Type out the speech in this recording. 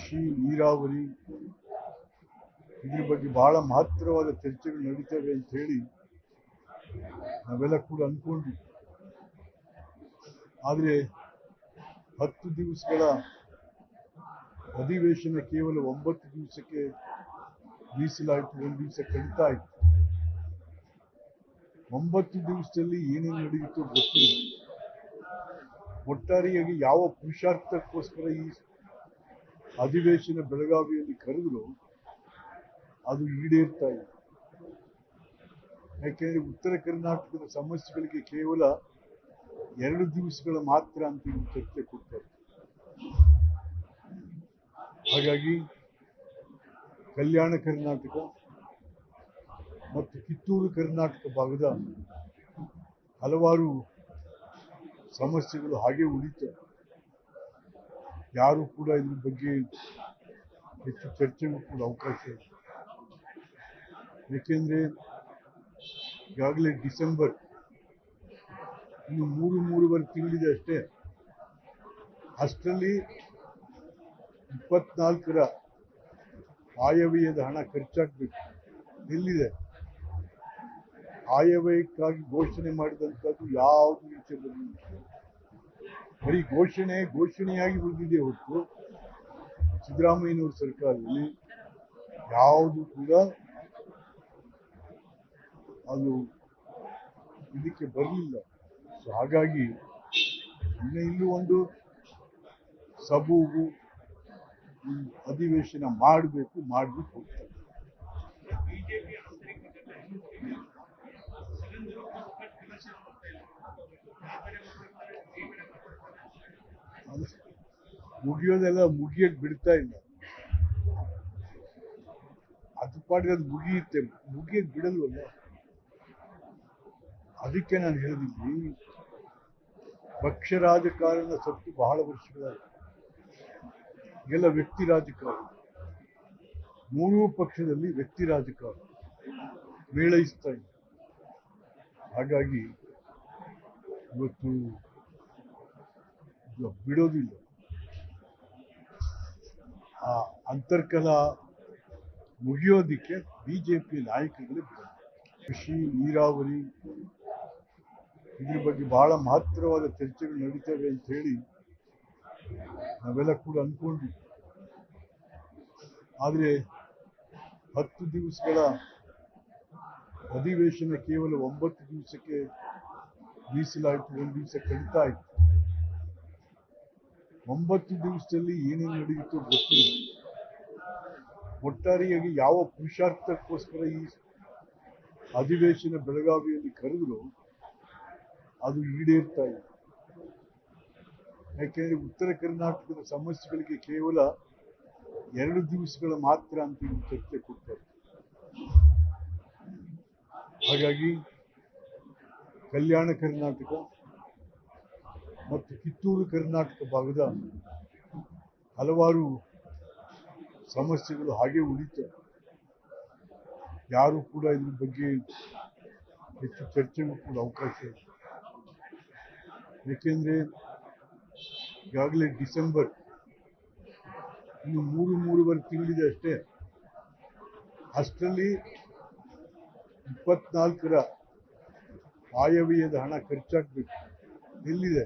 ಕೃಷಿ ನೀರಾವರಿ ಇದ್ರ ಬಗ್ಗೆ ಬಹಳ ಮಹತ್ತರವಾದ ಚರ್ಚೆಗಳು ನಡೀತವೆ ಅಂತ ಹೇಳಿ ನಾವೆಲ್ಲ ಕೂಡ ಅನ್ಕೊಂಡ್ವಿ. ಆದರೆ 10 ದಿವಸಗಳ ಅಧಿವೇಶನ ಕೇವಲ 9 ದಿವಸಕ್ಕೆ ಮೀಸಲಾಯಿತು. 1 ದಿವಸ ಕಡಿತಾ ಇತ್ತು. 9 ದಿವಸದಲ್ಲಿ ಏನೇನು ನಡೆಯಿತು ಗೊತ್ತಿಲ್ಲ. ಒಟ್ಟಾರೆಯಾಗಿ ಯಾವ ಪುರುಷಾರ್ಥಕ್ಕೋಸ್ಕರ ಈ ಅಧಿವೇಶನ ಬೆಳಗಾವಿಯಲ್ಲಿ ಕರೆದ್ರು ಅದು ಈಡೇರ್ತಾ ಇದೆ. ಯಾಕೆಂದ್ರೆ ಉತ್ತರ ಕರ್ನಾಟಕದ ಸಮಸ್ಯೆಗಳಿಗೆ ಕೇವಲ 2 ದಿವಸಗಳ ಮಾತ್ರ ಅಂತ ಚರ್ಚೆ ಕೊಡ್ತಾರೆ. ಹಾಗಾಗಿ ಕಲ್ಯಾಣ ಕರ್ನಾಟಕ ಮತ್ತು ಕಿತ್ತೂರು ಕರ್ನಾಟಕ ಭಾಗದ ಹಲವಾರು ಸಮಸ್ಯೆಗಳು ಹಾಗೆ ಉಳಿತವೆ. ಯಾರು ಕೂಡ ಇದ್ರ ಬಗ್ಗೆ ಹೆಚ್ಚು ಚರ್ಚೆಗೂ ಕೂಡ ಅವಕಾಶ ಇದೆ. ಏಕೆಂದ್ರೆ ಈಗಾಗಲೇ ಡಿಸೆಂಬರ್ ಇನ್ನು 3-3.5 ತಿಂಗಳಿದೆ ಅಷ್ಟೇ. ಅಷ್ಟರಲ್ಲಿ 24ರ ಆಯವ್ಯಯದ ಹಣ ಖರ್ಚಾಗಬೇಕು. ಎಲ್ಲಿದೆ? ಆಯವ್ಯಯಕ್ಕಾಗಿ ಘೋಷಣೆ ಮಾಡಿದಂಥದ್ದು ಯಾವುದು ಈಚೆ ಬರಲಿಲ್ಲ. ಬರೀ ಘೋಷಣೆಯಾಗಿ ಉಳಿದಿದೆ ಹೊರತು ಸಿದ್ದರಾಮಯ್ಯನವರ ಸರ್ಕಾರದಲ್ಲಿ ಯಾವುದು ಕೂಡ ಅದು ಇದಕ್ಕೆ ಬರಲಿಲ್ಲ. ಸೊ ಹಾಗಾಗಿ ಇಲ್ಲೂ ಒಂದು ಸಬೂಬು ಅಧಿವೇಶನ ಮಾಡಬೇಕು, ಮಾಡ್ಬಿಟ್ಟು ಹೋಗ್ತಾರೆ. ಮುಗಿಯೋದೆಲ್ಲ ಮುಗಿಯಕ್ಕೆ ಬಿಡ್ತಾ ಇಲ್ಲ. ಅದು ಪಾಡಿಗೆ ಅದು ಮುಗಿಯುತ್ತೆ, ಮುಗಿಯಕ್ಕೆ ಬಿಡಲ್ವಲ್ಲ. ಅದಕ್ಕೆ ನಾನು ಹೇಳಿದ್ದೀನಿ, ಪಕ್ಷ ರಾಜಕಾರಣ ಸತ್ತು ಬಹಳ ವರ್ಷಗಳಾಗಿದೆ. ಎಲ್ಲ ವ್ಯಕ್ತಿ ರಾಜಕಾರಣ. 3 ಪಕ್ಷದಲ್ಲಿ ವ್ಯಕ್ತಿ ರಾಜಕಾರಣ ಮೇಳೈಸ್ತಾ ಇದೆ. ಹಾಗಾಗಿ ಇವತ್ತು ಬಿಡೋದಿಲ್ಲ. ಆ ಅಂತರ್ಕಲ ಮುಗಿಯೋದಿಕ್ಕೆ ಬಿಜೆಪಿ ನಾಯಕರುಗಳೇ ಬಿಡೋದು. ಕೃಷಿ ನೀರಾವರಿ ಇದ್ರ ಬಗ್ಗೆ ಬಹಳ ಮಹತ್ತರವಾದ ಚರ್ಚೆಗಳು ನಡೀತವೆ ಅಂತ ಹೇಳಿ ನಾವೆಲ್ಲ ಕೂಡ ಅನ್ಕೊಂಡ್ವಿ. ಆದರೆ 10 ದಿವಸಗಳ ಅಧಿವೇಶನ ಕೇವಲ 9 ದಿವಸಕ್ಕೆ ಮೀಸಲಾಯಿತು. 1 ದಿವಸ ಕಡಿತಾ ಇತ್ತು. 9 ದಿವಸದಲ್ಲಿ ಏನೇನು ನಡೆಯಿತು ಗೊತ್ತಿಲ್ಲ. ಒಟ್ಟಾರೆಯಾಗಿ ಯಾವ ಪುರುಷಾರ್ಥಕ್ಕೋಸ್ಕರ ಈ ಅಧಿವೇಶನ ಬೆಳಗಾವಿಯಲ್ಲಿ ಕರೆದ್ರು ಅದು ಈಡೇರ್ತಾ ಇದೆ. ಯಾಕೆಂದ್ರೆ ಉತ್ತರ ಕರ್ನಾಟಕದ ಸಮಸ್ಯೆಗಳಿಗೆ ಕೇವಲ 2 ದಿವಸಗಳ ಮಾತ್ರ ಅಂತ ಚರ್ಚೆ ಕೊಡ್ತಾರೆ. ಹಾಗಾಗಿ ಕಲ್ಯಾಣ ಕರ್ನಾಟಕ ಮತ್ತು ಕಿತ್ತೂರು ಕರ್ನಾಟಕ ಭಾಗದ ಹಲವಾರು ಸಮಸ್ಯೆಗಳು ಹಾಗೆ ಉಳಿತವೆ. ಯಾರು ಕೂಡ ಇದ್ರ ಬಗ್ಗೆ ಹೆಚ್ಚು ಚರ್ಚೆಗೂ ಕೂಡ ಅವಕಾಶ ಇದೆ. ಏಕೆಂದ್ರೆ ಈಗಾಗಲೇ ಡಿಸೆಂಬರ್ ಇನ್ನು 3-3.5 ತಿಂಗಳಿದೆ ಅಷ್ಟೇ. ಅಷ್ಟರಲ್ಲಿ 24ರ ಆಯವ್ಯಯದ ಹಣ ಖರ್ಚಾಗಬೇಕು. ಎಲ್ಲಿದೆ?